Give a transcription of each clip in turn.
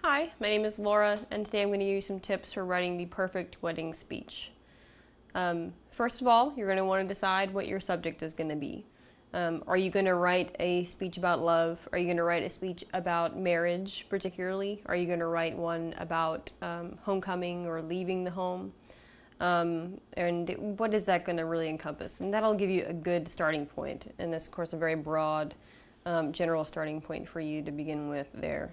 Hi, my name is Laura, and today I'm going to give you some tips for writing the perfect wedding speech. First of all, you're going to want to decide what your subject is going to be. Are you going to write a speech about love? Are you going to write a speech about marriage, particularly? Are you going to write one about homecoming or leaving the home? And what is that going to really encompass? And that'll give you a good starting point, and this, of course, a very broad, general starting point for you to begin with there.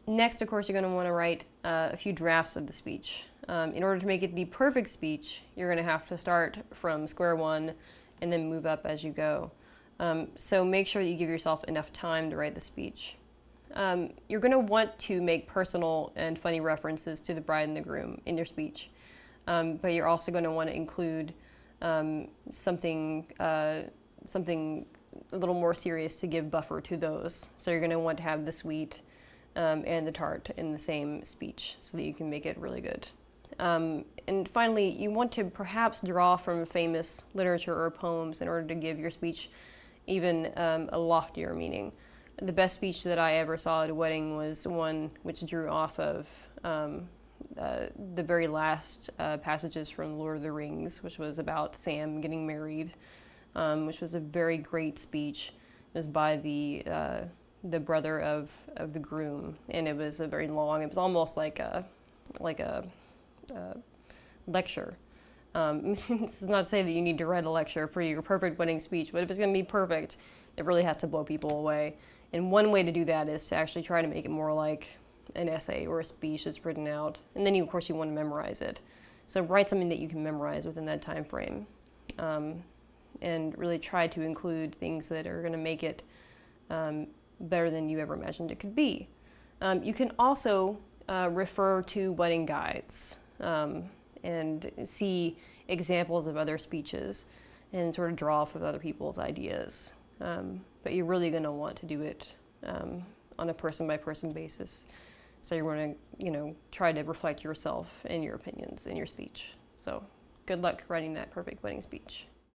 Next, of course, you're going to want to write a few drafts of the speech. In order to make it the perfect speech, you're going to have to start from square one and then move up as you go. So make sure that you give yourself enough time to write the speech. You're going to want to make personal and funny references to the bride and the groom in your speech, but you're also going to want to include something a little more serious to give buffer to those. So you're going to want to have the sweet and the tart in the same speech so that you can make it really good. And finally, you want to perhaps draw from famous literature or poems in order to give your speech even a loftier meaning. The best speech that I ever saw at a wedding was one which drew off of the very last passages from Lord of the Rings, which was about Sam getting married, which was a very great speech. It was by the brother of the groom, and it was a very long. It was almost like a lecture. This is not to say that you need to write a lecture for your perfect wedding speech, but if it's going to be perfect, it really has to blow people away. And one way to do that is to actually try to make it more like an essay or a speech that's written out, and then of course you want to memorize it. So write something that you can memorize within that time frame, and really try to include things that are going to make it better than you ever imagined it could be. You can also refer to wedding guides and see examples of other speeches and sort of draw off of other people's ideas. But you're really going to want to do it on a person-by-person basis. So you're going to, try to reflect yourself and your opinions in your speech. So good luck writing that perfect wedding speech.